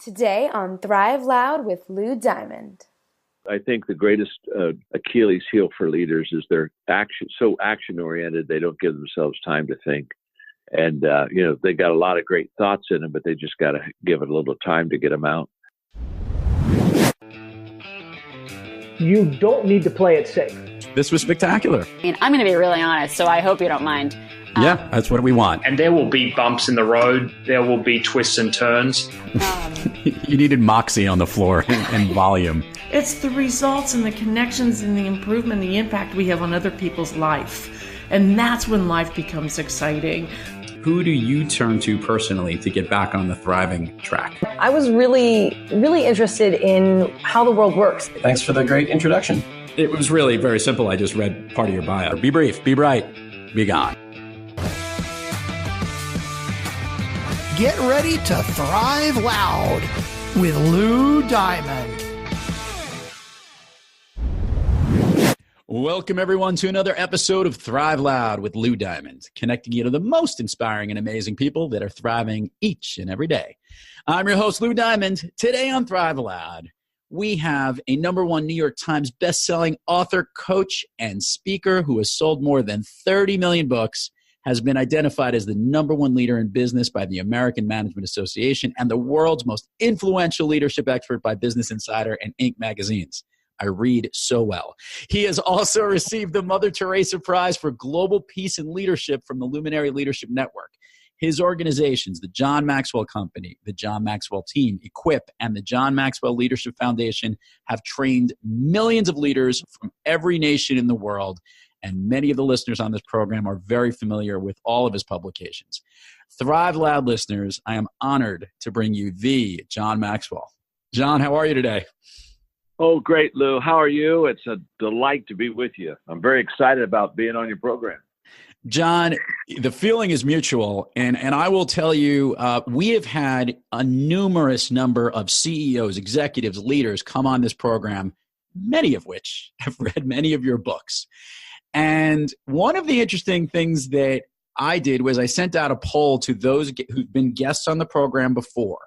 Today on Thrive Loud with Lou Diamond. I think the greatest Achilles heel for leaders is they're so action-oriented, they don't give themselves time to think. And, they got a lot of great thoughts in them, but they just got to give it a little time to get them out. You don't need to play it safe. This was spectacular. I'm going to be really honest, so I hope you don't mind. Yeah, that's what we want. And there will be bumps in the road. There will be twists and turns. You needed moxie on the floor and volume. It's the results and the connections and the improvement, the impact we have on other people's life. And that's when life becomes exciting. Who do you turn to personally to get back on the thriving track? I was really interested in how the world works. Thanks for the great introduction. It was really very simple. I just read part of your bio. Be brief, be bright, be gone. Get ready to thrive loud with Lou Diamond. Welcome, everyone, to another episode of Thrive Loud with Lou Diamond, connecting you to the most inspiring and amazing people that are thriving each and every day. I'm your host, Lou Diamond. Today on Thrive Loud, we have a #1 New York Times bestselling author, coach, and speaker who has sold more than 30 million books, has been identified as the #1 leader in business by the American Management Association and the world's most influential leadership expert by Business Insider and Inc. magazines. I read so well. He has also received the Mother Teresa Prize for Global Peace and Leadership from the Luminary Leadership Network. His organizations, the John Maxwell Company, the John Maxwell Team, Equip, and the John Maxwell Leadership Foundation, have trained millions of leaders from every nation in the world, and many of the listeners on this program are very familiar with all of his publications. Thrive Loud listeners, I am honored to bring you the John Maxwell. John, how are you today? Oh, great, Lou. How are you? It's a delight to be with you. I'm very excited about being on your program. John, the feeling is mutual, and I will tell you, we have had a numerous number of CEOs, executives, leaders come on this program, many of which have read many of your books. And one of the interesting things that I did was I sent out a poll to those who've been guests on the program before.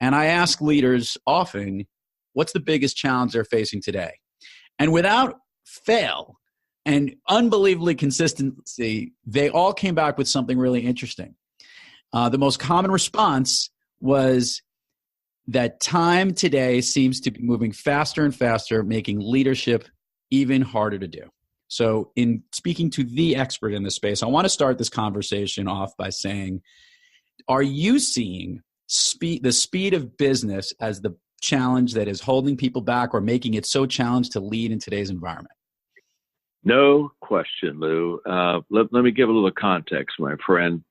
And I ask leaders often, what's the biggest challenge they're facing today? And without fail and unbelievably consistency, they all came back with something really interesting. The most common response was that time today seems to be moving faster and faster, making leadership even harder to do. So in speaking to the expert in this space, I want to start this conversation off by saying, are you seeing the speed of business as the challenge that is holding people back or making it so challenged to lead in today's environment? No question, Lou. Let me give a little context, my friend.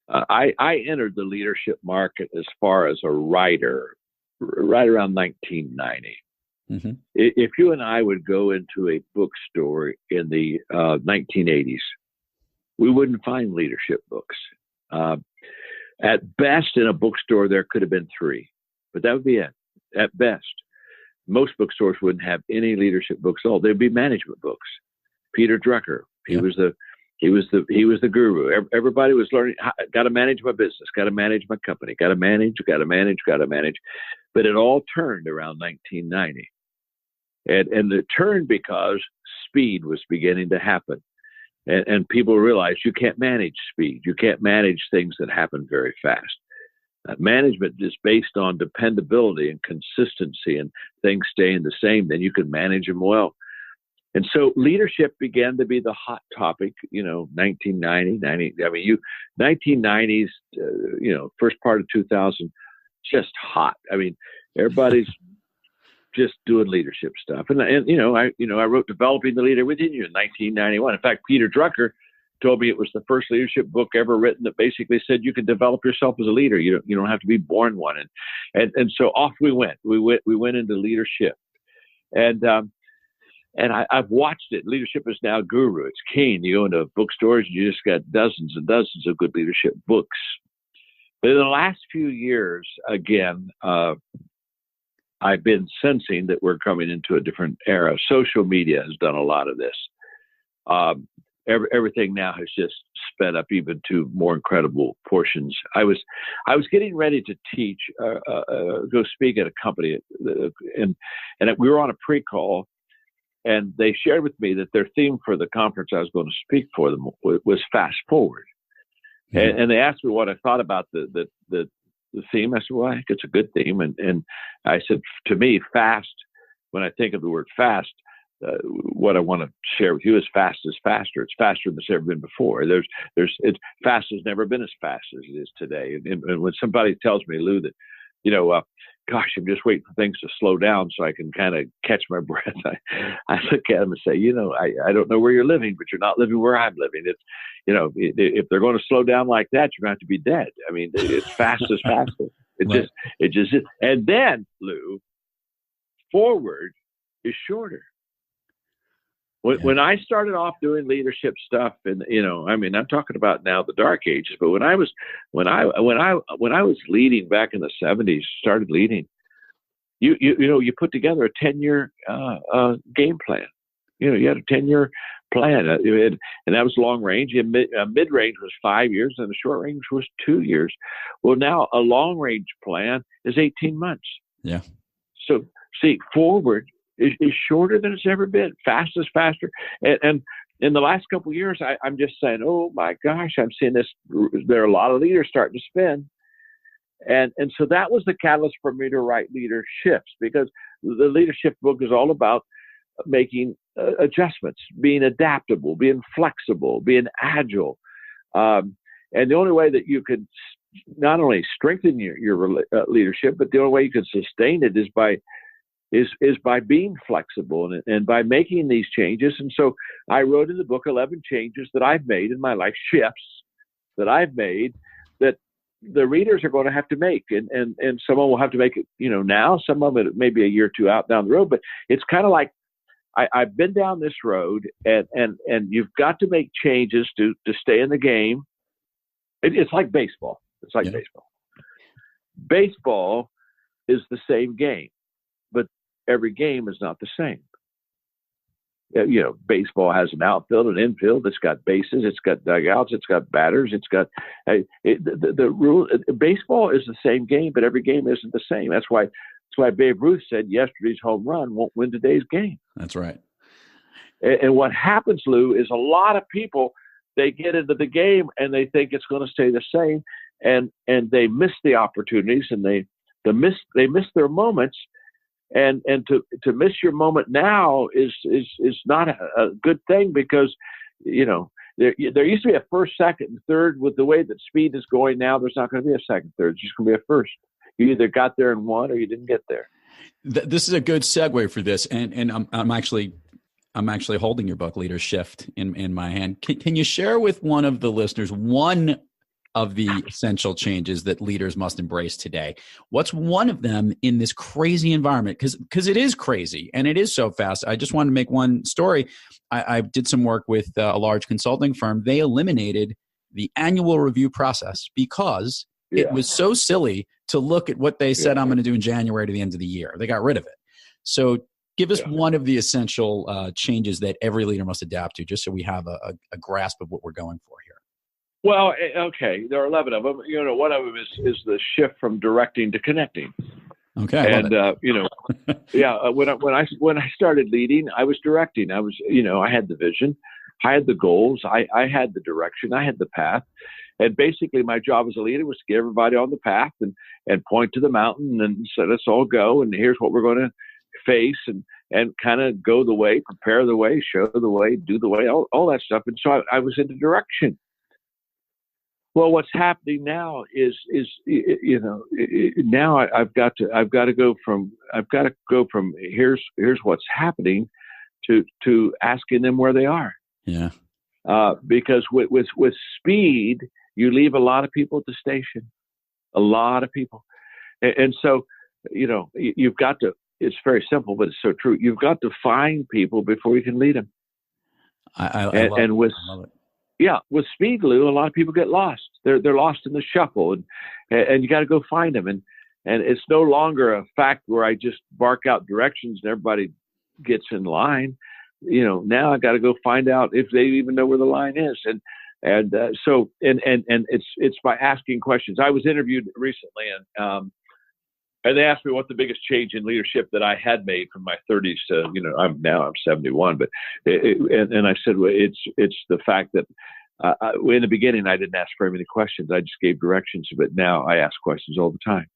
I entered the leadership market as far as a writer right around 1990. Mm-hmm. If you and I would go into a bookstore in the 1980s, we wouldn't find leadership books. At best, in a bookstore, there could have been 3, but that would be it. At best, most bookstores wouldn't have any leadership books at all. They'd be management books. Peter Drucker, he was the guru. Everybody was learning. Got to manage my business. Got to manage my company. Got to manage. But it all turned around 1990, and it turned because speed was beginning to happen, and people realized you can't manage speed. You can't manage things that happen very fast. Management is based on dependability and consistency and things staying the same, then you can manage them well. And so leadership began to be the hot topic, 1990, 1990s, first part of 2000, just hot. I mean, everybody's just doing leadership stuff. And I wrote Developing the Leader Within You in 1991. In fact, Peter Drucker told me it was the first leadership book ever written that basically said you can develop yourself as a leader. You don't have to be born one. And so off we went. We went into leadership, and I've watched it. Leadership is now guru. It's king. You go into bookstores and you just got dozens and dozens of good leadership books. But in the last few years, again, I've been sensing that we're coming into a different era. Social media has done a lot of this. Everything now has just sped up even to more incredible portions. I was getting ready to teach, go speak at a company, and we were on a pre-call, and they shared with me that their theme for the conference I was going to speak for them was fast forward. Mm-hmm. And they asked me what I thought about the theme. I said, well, I think it's a good theme. And I said, to me, fast, when I think of the word fast, what I want to share with you is fast is faster. It's faster than it's ever been before. Fast has never been as fast as it is today. And when somebody tells me, Lou, that, gosh, I'm just waiting for things to slow down so I can kind of catch my breath, I look at them and say, I don't know where you're living, but you're not living where I'm living. It's, if they're going to slow down like that, you're going to have to be dead. I mean, it's fast as faster. It just is. And then, Lou, forward is shorter. When I started off doing leadership stuff, and I'm talking about now the dark ages, but when I was leading back in the 70s, started leading, you put together a 10-year game plan. You had a 10-year plan, and that was long range. Mid range was 5 years, and the short range was 2 years. Well, now a long range plan is 18 months. Yeah. So see, forward is shorter than it's ever been. Fast is faster. And in the last couple of years, I'm just saying, oh my gosh, I'm seeing this. There are a lot of leaders starting to spin. And so that was the catalyst for me to write Leaderships, because the leadership book is all about making adjustments, being adaptable, being flexible, being agile. And the only way that you could not only strengthen your leadership, but the only way you can sustain it is by being flexible and by making these changes. And so I wrote in the book 11 changes that I've made in my life, shifts that I've made that the readers are going to have to make. And someone will have to make it, now, some of it maybe a year or two out down the road, but it's kind of like, I've been down this road and you've got to make changes to stay in the game. It's like baseball. It's like baseball. Baseball is the same game, but every game is not the same. Baseball has an outfield, an infield. It's got bases. It's got dugouts. It's got batters. It's got the rule. Baseball is the same game, but every game isn't the same. That's why Babe Ruth said yesterday's home run won't win today's game. That's right. And what happens, Lou, is a lot of people, they get into the game and they think it's going to stay the same, and they miss the opportunities, and they miss their moments. And to miss your moment now is not a good thing, because there used to be a first, second, and third. With the way that speed is going now, there's not going to be a second, third. It's just going to be a first. You either got there and won, or you didn't get there. This is a good segue for this, and I'm actually holding your book, Leadership, in my hand. Can you share with one of the listeners one of the essential changes that leaders must embrace today? What's one of them in this crazy environment? Because it is crazy and it is so fast. I just wanted to make one story. I did some work with a large consulting firm. They eliminated the annual review process because it was so silly to look at what they said I'm going to do in January to the end of the year. They got rid of it. So give us one of the essential changes that every leader must adapt to, just so we have a grasp of what we're going for here. Well, okay, there are 11 of them. One of them is the shift from directing to connecting. Okay, and when I started leading, I was directing. I was, I had the vision, I had the goals, I had the direction, I had the path, and basically my job as a leader was to get everybody on the path and point to the mountain and say, let's all go, and here's what we're going to face, and kind of go the way, prepare the way, show the way, do the way, all that stuff. And so I was into direction. Well, what's happening now is now I've got to go from here's what's happening to asking them where they are. Yeah. Because with speed, you leave a lot of people at the station, a lot of people, and so you've got to. It's very simple, but it's so true. You've got to find people before you can lead them. I love it. Yeah, with speed, Lou, a lot of people get lost. They're lost in the shuffle, and you got to go find them. And it's no longer a fact where I just bark out directions and everybody gets in line. Now I got to go find out if they even know where the line is. And And so it's by asking questions. I was interviewed recently, and they asked me what the biggest change in leadership that I had made from my 30s to, I'm 71, but and I said, well, it's the fact that in the beginning I didn't ask very many questions. I just gave directions, but now I ask questions all the time,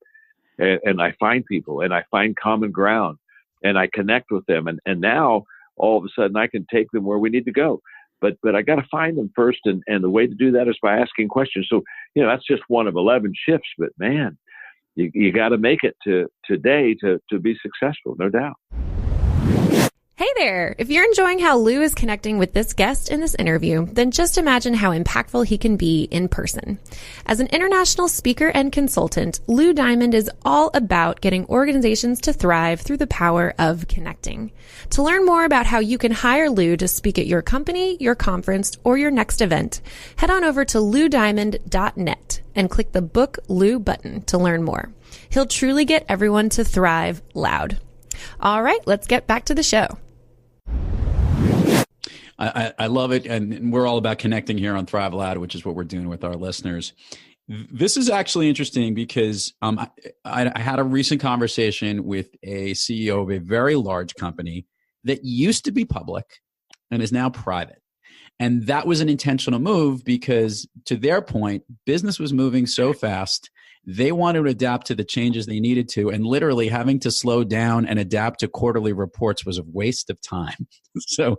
and I find people, and I find common ground, and I connect with them, and now all of a sudden I can take them where we need to go. But I got to find them first, and the way to do that is by asking questions. So that's just one of 11 shifts, but man, you got to make it to today to be successful, no doubt. Hey there! If you're enjoying how Lou is connecting with this guest in this interview, then just imagine how impactful he can be in person. As an international speaker and consultant, Lou Diamond is all about getting organizations to thrive through the power of connecting. To learn more about how you can hire Lou to speak at your company, your conference, or your next event, head on over to loudiamond.net and click the Book Lou button to learn more. He'll truly get everyone to thrive loud. All right, let's get back to the show. I love it. And we're all about connecting here on Thrive Loud, which is what we're doing with our listeners. This is actually interesting because I had a recent conversation with a CEO of a very large company that used to be public and is now private. And that was an intentional move because, to their point, business was moving so fast. They wanted to adapt to the changes they needed to, and literally having to slow down and adapt to quarterly reports was a waste of time. So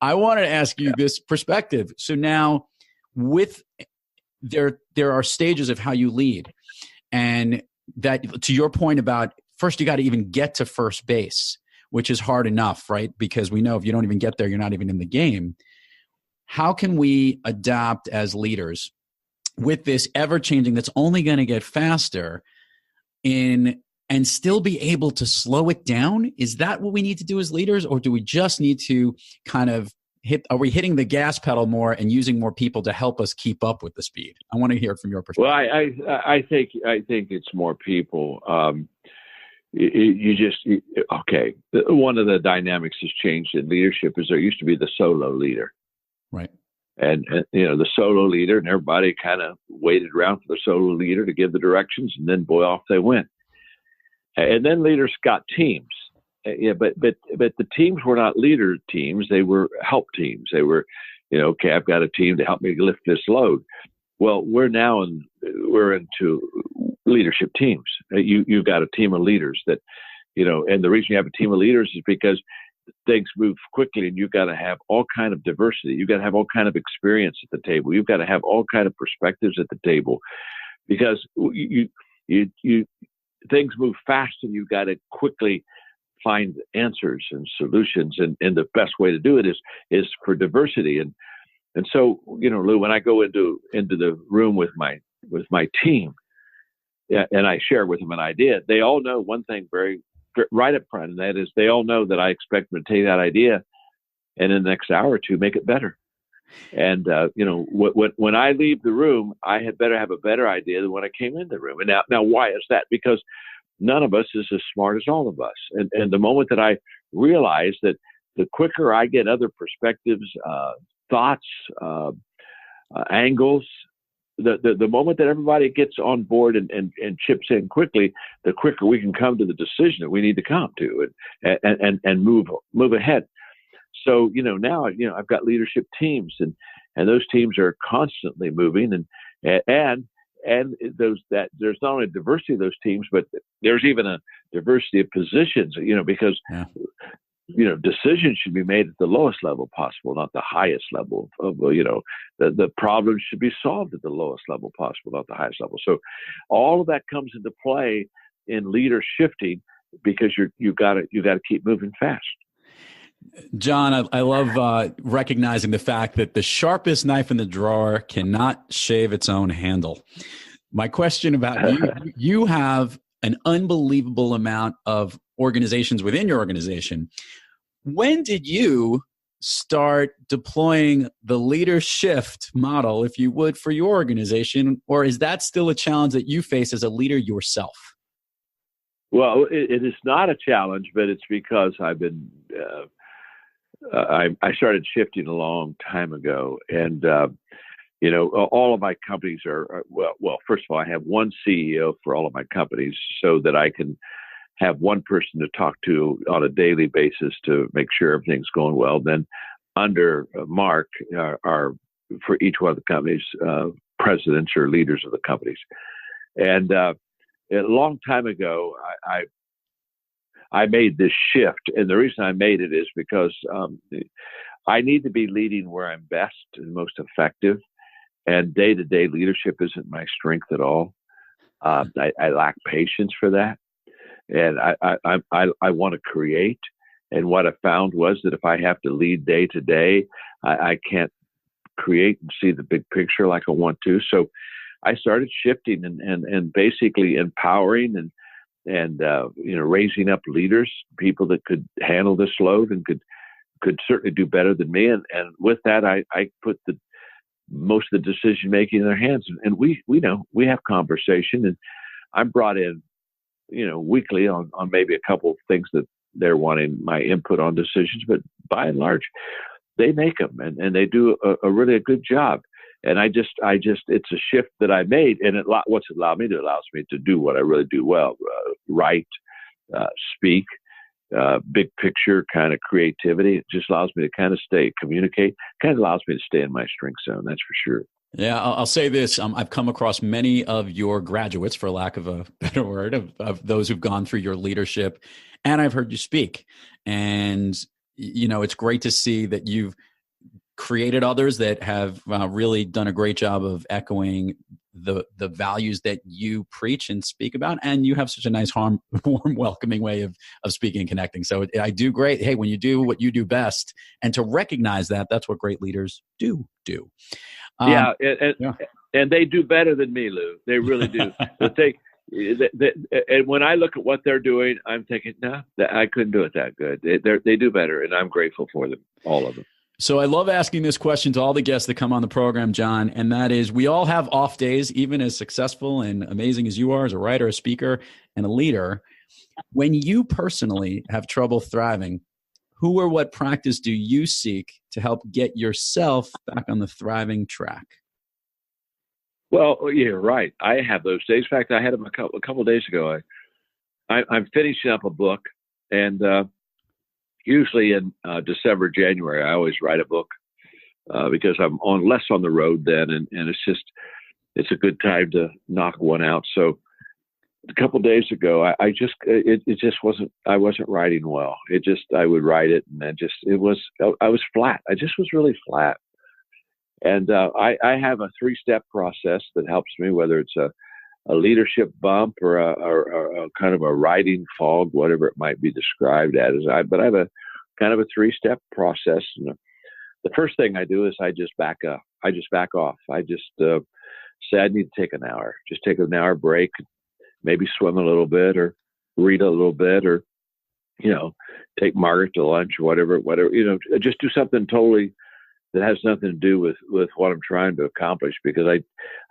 I wanted to ask you this perspective. So now with there are stages of how you lead, and that, to your point about first, you got to even get to first base, which is hard enough, right? Because we know if you don't even get there, you're not even in the game. How can we adapt as leaders with this ever-changing that's only going to get faster and still be able to slow it down? Is that what we need to do as leaders, or do we just need to kind of are we hitting the gas pedal more and using more people to help us keep up with the speed? I want to hear it from your perspective. Well, I think it's more people. One of the dynamics has changed in leadership is there used to be the solo leader. Right. And the solo leader, and everybody kind of waited around for the solo leader to give the directions, and then boy, off they went. And then leaders got teams. But the teams were not leader teams; they were help teams. They were, okay, I've got a team to help me lift this load. Well, we're into leadership teams. You've got a team of leaders that, and the reason you have a team of leaders is because things move quickly, and you've got to have all kind of diversity. You've got to have all kind of experience at the table. You've got to have all kind of perspectives at the table, because you things move fast, and you've got to quickly find answers and solutions. And the best way to do it is for diversity. And so, Lou, when I go into the room with my team, and I share with them an idea, they all know one thing very right up front, and that is they all know that I expect them to take that idea and in the next hour or two make it better. And when I leave the room, I had better have a better idea than when I came in the room. And now why is that? Because none of us is as smart as all of us. And the moment that I realize that the quicker I get other perspectives, thoughts, angles, the moment that everybody gets on board and chips in quickly, the quicker we can come to the decision that we need to come to and move ahead. So, now, I've got leadership teams, and those teams are constantly moving, and there's not only diversity of those teams, but there's even a diversity of positions, because decisions should be made at the lowest level possible, not the highest level the problems should be solved at the lowest level possible, not the highest level. So all of that comes into play in leader shifting, because you got to keep moving fast. John, I love recognizing the fact that the sharpest knife in the drawer cannot shave its own handle. My question about you have an unbelievable amount of organizations within your organization. When did you start deploying the leader shift model, if you would, for your organization, or is that still a challenge that you face as a leader yourself? Well, it is not a challenge, but it's because I've been I started shifting a long time ago, and All of my companies are, well, first of all, I have one CEO for all of my companies so that I can have one person to talk to on a daily basis to make sure everything's going well. Then under Mark are for each one of the companies, presidents or leaders of the companies. And a long time ago, I made this shift. And the reason I made it is because I need to be leading where I'm best and most effective. And day-to-day leadership isn't my strength at all. I lack patience for that. And I want to create. And what I found was that if I have to lead day to day, I can't create and see the big picture like I want to. So I started shifting and basically empowering and raising up leaders, people that could handle this load and could certainly do better than me. And with that, I put most of the decision making in their hands. And we have conversation, and I'm brought in, weekly on maybe a couple of things that they're wanting my input on decisions, but by and large, they make them and they do a really good job. And I just, it's a shift that I made, and what's it allowed me to? It allows me to do what I really do well, write, speak, big picture kind of creativity. It just allows me to kind of communicate, kind of allows me to stay in my strength zone. That's for sure. Yeah, I'll say this. I've come across many of your graduates, for lack of a better word, of those who've gone through your leadership, and I've heard you speak. And, it's great to see that you've created others that have really done a great job of echoing the values that you preach and speak about. And you have such a nice, warm, welcoming way of speaking and connecting. So I do great. Hey, when you do what you do best, and to recognize that's what great leaders do. And they do better than me, Lou. They really do. But and when I look at what they're doing, I'm thinking, no, I couldn't do it that good. They do better, and I'm grateful for them, all of them. So I love asking this question to all the guests that come on the program, John, and that is, we all have off days, even as successful and amazing as you are as a writer, a speaker, and a leader. When you personally have trouble thriving, who or what practice do you seek to help get yourself back on the thriving track? Well, you're right. I have those days. In fact, I had them a couple of days ago. I'm finishing up a book, and usually in December, January, I always write a book because I'm less on the road then, and it's a good time to knock one out. So a couple of days ago, I wasn't writing well. I would write it, and I was flat. I just was really flat. And I have a 3-step process that helps me, whether it's a leadership bump or a kind of a writing fog, whatever it might be described as. But I have a kind of a 3-step process. And the first thing I do is I just back up. I just back off. I just say I need to take an hour. Just take an hour break, maybe swim a little bit or read a little bit or, take Margaret to lunch or whatever, just do something totally that has nothing to do with what I'm trying to accomplish, because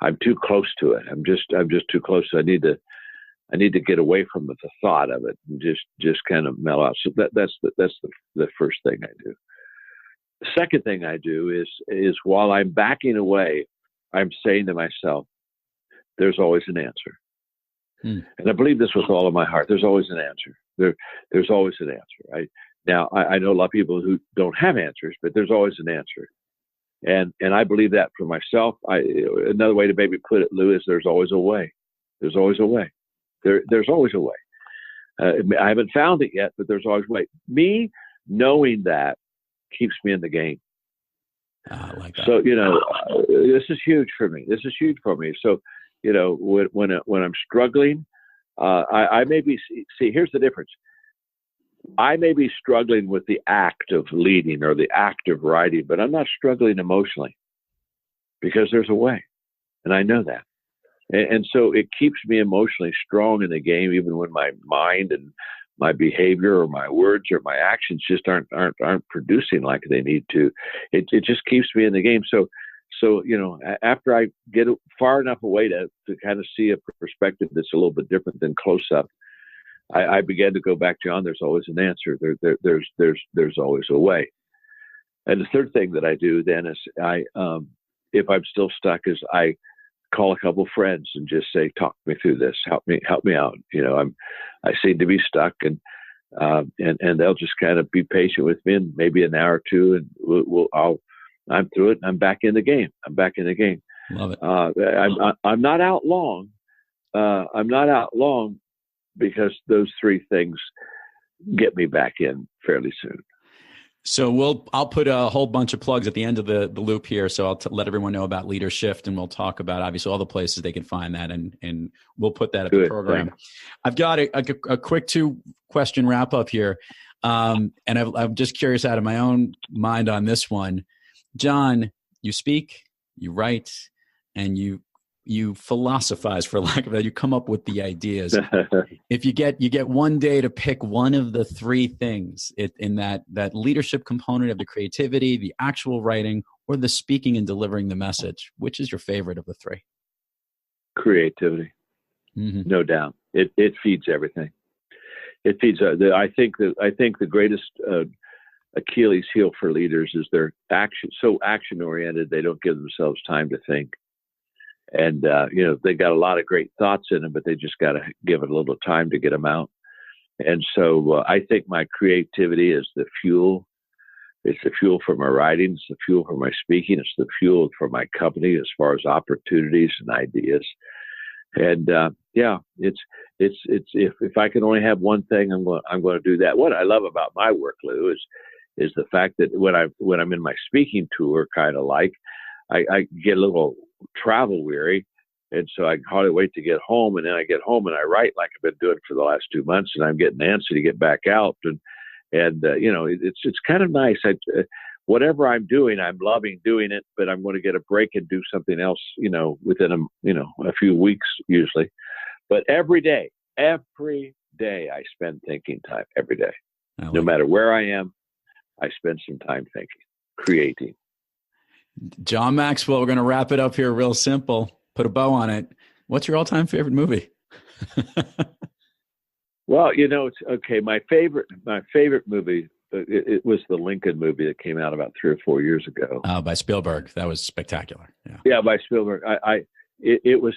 I'm too close to it. I'm just too close. I need to get away from the thought of it and just kind of mellow out. So that's the first thing I do. The second thing I do is while I'm backing away, I'm saying to myself, there's always an answer. And I believe this with all of my heart. There's always an answer. There's always an answer. Now, I know a lot of people who don't have answers, but there's always an answer. And I believe that for myself. Another way to maybe put it, Lou, is there's always a way. There's always a way. There's always a way. I haven't found it yet, but there's always a way. Me knowing that keeps me in the game. I like that. So, this is huge for me. So, when I'm struggling, I may be, here's the difference. I may be struggling with the act of leading or the act of writing, but I'm not struggling emotionally because there's a way. And I know that. And so it keeps me emotionally strong in the game, even when my mind and my behavior or my words or my actions just aren't producing like they need to. It just keeps me in the game. So, after I get far enough away to kind of see a perspective that's a little bit different than close up, I began to go back, John, there's always an answer. There's always a way. And the third thing that I do then is if I'm still stuck, is I call a couple friends and just say, talk me through this, help me out. I seem to be stuck, and they'll just kind of be patient with me, and maybe an hour or two, and I'm through it, and I'm back in the game. Love it. I'm not out long. Because those three things get me back in fairly soon. So I'll put a whole bunch of plugs at the end of the loop here. So I'll let everyone know about Leadership, and we'll talk about obviously all the places they can find that, and we'll put that at the program. Thanks. I've got a quick 2-question wrap up here. And I'm just curious out of my own mind on this one. John, you speak, you write, and you philosophize, for lack of that. You come up with the ideas. If you get one day to pick one of the three things in that leadership component of the creativity, the actual writing, or the speaking and delivering the message, which is your favorite of the three? Creativity. Mm-hmm. No doubt. It feeds everything. It feeds. I think the greatest Achilles heel for leaders is they're so action oriented. They don't give themselves time to think. And, they got a lot of great thoughts in them, but they just got to give it a little time to get them out. And so I think my creativity is the fuel. It's the fuel for my writing. It's the fuel for my speaking. It's the fuel for my company as far as opportunities and ideas. And, it's if I can only have one thing, I'm going to do that. What I love about my work, Lou, is the fact that when I'm in my speaking tour, kind of like, I get a little travel weary, and so I hardly wait to get home. And then I get home and I write like I've been doing for the last 2 months, and I'm getting antsy to get back out. And it's kind of nice. Whatever I'm doing, I'm loving doing it, but I'm going to get a break and do something else, within a few weeks usually. But every day I spend thinking time every day. No matter where I am, I spend some time thinking, creating. John Maxwell, we're going to wrap it up here real simple. Put a bow on it. What's your all-time favorite movie? Well, it's okay. My favorite movie, it was the Lincoln movie that came out about 3 or 4 years ago. By Spielberg. That was spectacular. Yeah, by Spielberg. It was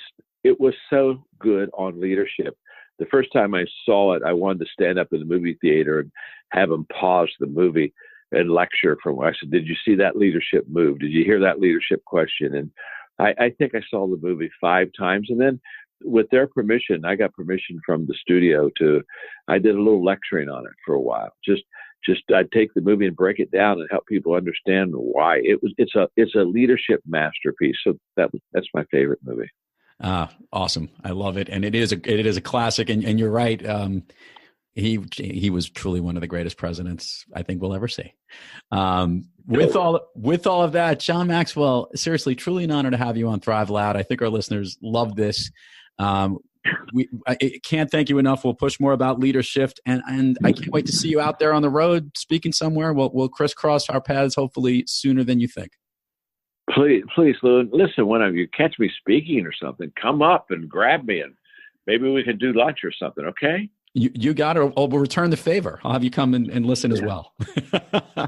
so good on leadership. The first time I saw it, I wanted to stand up in the movie theater and have them pause the movie and lecture from. I said, "Did you see that leadership move? Did you hear that leadership question?" And I think I saw the movie 5 times, and then with their permission, I got permission from the studio I did a little lecturing on it for a while. Just I'd take the movie and break it down and help people understand why it's a leadership masterpiece. So that's my favorite movie. Awesome. I love it. And it is a classic, and you're right. He was truly one of the greatest presidents I think we'll ever see. With all of that, John Maxwell, seriously, truly an honor to have you on Thrive Loud. I think our listeners love this. I can't thank you enough. We'll push more about leadership, and I can't wait to see you out there on the road speaking somewhere. We'll crisscross our paths hopefully sooner than you think. Please, Lou. Listen, when you catch me speaking or something, come up and grab me, and maybe we can do lunch or something. Okay. You got it. We'll return the favor. I'll have you come and listen as well.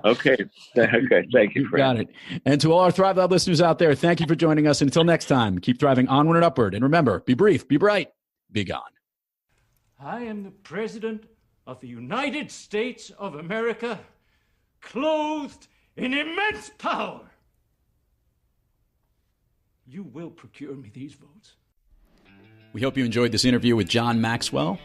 Okay. Thank you, friend. Got it. And to all our Thrive Loud listeners out there, thank you for joining us. And until next time, keep thriving onward and upward. And remember, be brief, be bright, be gone. I am the President of the United States of America, clothed in immense power. You will procure me these votes. We hope you enjoyed this interview with John Maxwell.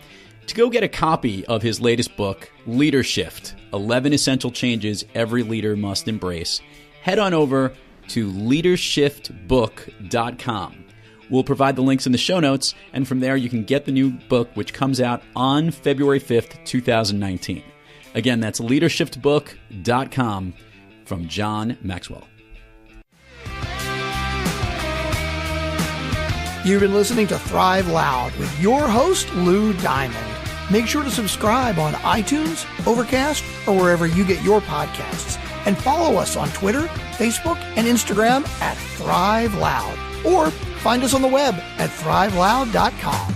To go get a copy of his latest book, Leadership, 11 Essential Changes Every Leader Must Embrace, head on over to leadershipbook.com. We'll provide the links in the show notes, and from there you can get the new book, which comes out on February 5th, 2019. Again, that's leadershipbook.com from John Maxwell. You've been listening to Thrive Loud with your host, Lou Diamond. Make sure to subscribe on iTunes, Overcast, or wherever you get your podcasts. And follow us on Twitter, Facebook, and Instagram at Thrive Loud. Or find us on the web at thriveloud.com.